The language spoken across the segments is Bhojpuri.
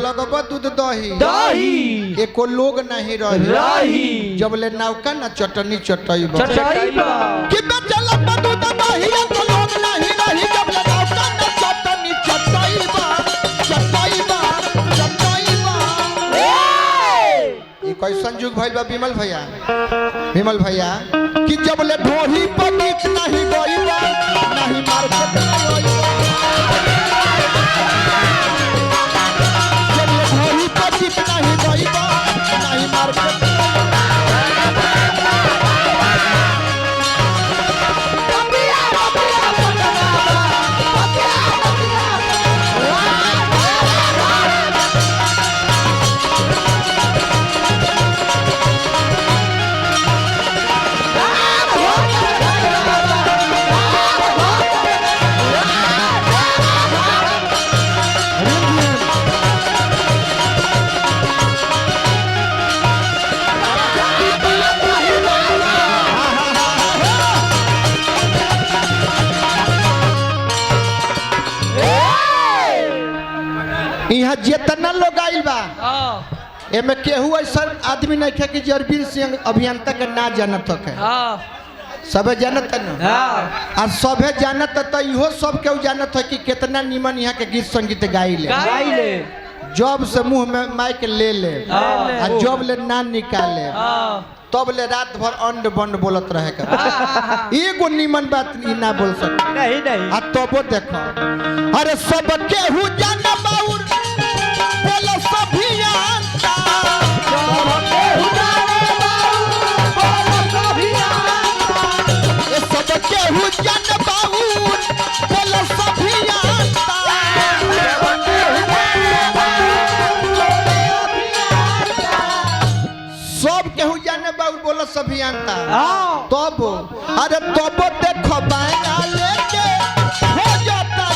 लगब दूध दही दही एको लोग नहीं रही जब ले नौका ना चटनी चटईबा कि बेचलब दूध दही एको लोग नहीं रही जब ले नौका ना चटनी चटईबा ई कैसन जुग भइल बा विमल भैया कि जब ले ढोही पर नीक नहीं गईबा नहीं मार्केट में गईबा जब ले ढोही पर नीक नहीं गईबा नहीं मार्केट में यहाँ जितना लोग आइल बा एमे केहू ऐसा आदमी नहीं खे कि जरबीर सिंह अभियंता के ना जानत होके सबे जानत न और सबे जानत तो इहो सब केहू जानत है कि कितना निमन यहाँ के गीत संगीत गाइले जब से मुंह में माइक ले ले और जब ले ना निकाले तब ले रात भर अंड बंड बोलत रहे के एगो निमन बात ई ना बोल सके नहीं आ तबो देखो अरे सब केहू जाना बाउर बोलो सभी जानता सब केहू जाना बाउर बोलो सभी जानता ये सब केहू जाना बाउर बोलो सभी जानता सब केहू जाने बाउर बोलो सभी जानता तब अरे तब देखो बायना लेके हो जाता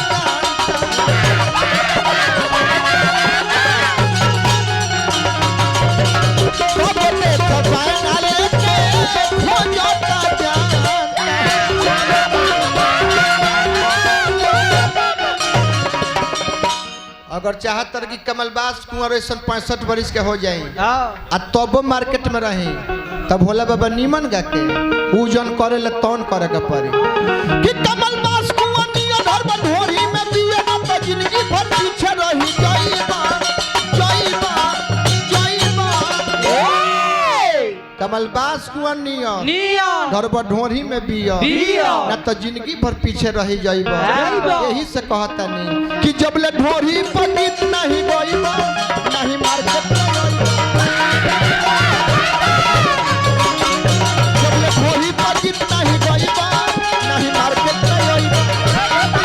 तब देखो बायना लेके हो जाता अगर चाहत कि कमलबास कुंवर ऐसा 65 वर्ष के हो जाए आ तब मार्केट में रही तब भोला बाबा नीमन गा के ऊ जन करे ले तौन करे के पड़ी कि कमलबास कुंवर नियो धर्म ढोरी में दिए ना तो जिंदगी भर पीछे रही जाईबा कमलबास कुंवर नियो धर्म ढोरी में बिया ना तो जिंदगी भर पीछे रही जाईबा यही से कहता नहीं कि जब ले ढोरी पर गीत नहीं गईबा नहीं मार्केट में जब ले ढोरी पर गीत नहीं गईबा नहीं मार्केट में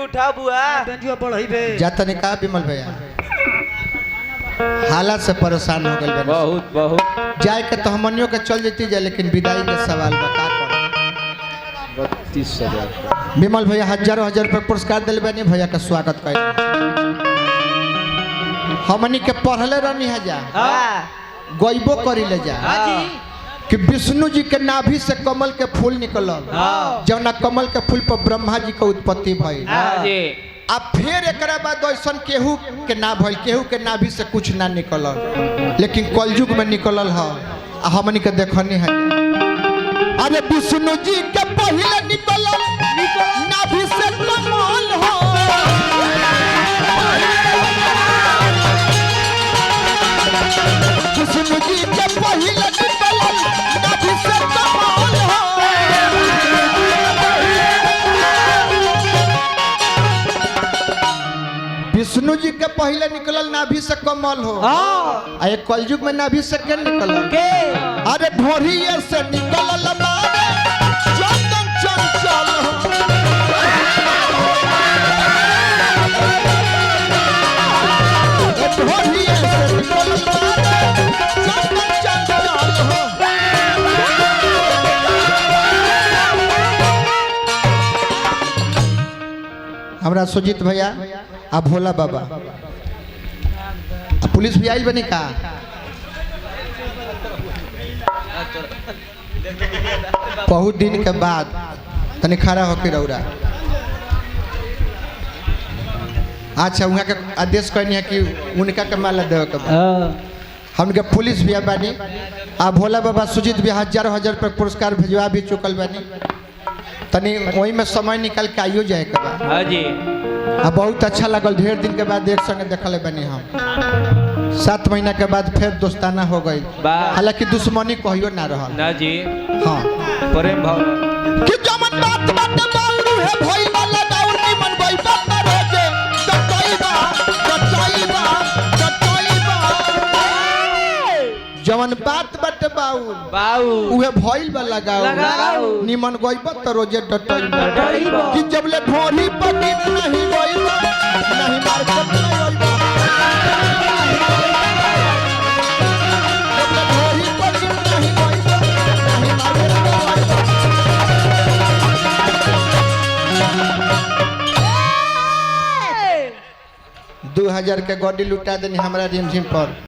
उठा बुआ जाता नहीं कहा विमल भैया हालत से परेशान हो गए बहुत जाए के तो हमनियों के चल जेती जाए लेकिन विदाई के सवाल बता कर 32,000 विमल भैया हजारों रुपये पुरस्कार दिल बनी भैया का स्वागत कर हमनी के पढ़ले रहनी है जा गईबो करी ले जा कि विष्णु जी के नाभि से कमल के फूल निकलल जौना कमल के फूल पर ब्रह्मा जी के उत्पत्ति भइल आ फिर एक बाद ऐसा केहू के ना भइल केहू के नाभि से कुछ ना निकलल लेकिन कलयुग में निकलल है हमनी के देखनी है अरे विष्णु जी के पहले निकलल नाभि से कमल हो विष्णु जी के पहले निकलल नाभि से कमल विष्णु जी के पहले निकलल नाभि से कमल हो आ एक कलयुग में नाभि से के निकलल के अरे ढोरिए से निकलल बारे चंदन चंचल हो ढोरिए से निकलल बारे चंदन चंचल हो हमरा सुजीत भैया आ भोला बाबा आ पुलिस भी आई बनी का बहुत दिन के बाद तनी खड़ा होके रौरा अच्छा वहाँ के आदेश कहनी है कि उनका के माला देवे के हमके पुलिस भी बानी आ भोला बाबा सुजीत भी हजारों हजार रुपये पुरस्कार भेजवा भी चुकल बानी तनी वही में समय निकाल के आइयो जाए के बाद हाँ जी आ बहुत अच्छा लगल ढेर दिन के बाद एक संगे देखले बनी हम 7 महीना के बाद फिर दोस्ताना हो गई हालांकि दुश्मनी कहियो ना रहल ना जी हाँ प्रेम भाव कि जमन बात बात बाउरू है भई वाला दाउर नहीं मन गई बात रोजे टटोईबा जमन बात बात बाऊ उहे भइल बा लगाओ निमन गई बात रोजे टटोईबा कि जबले ढोली पकी नहीं गई नहीं मार्केट में होइबा जबले ढोली पकी नहीं गई नहीं मार्केट में होइबा 2000 के गड्डी लुटा देनी हमरा रिमझिम पर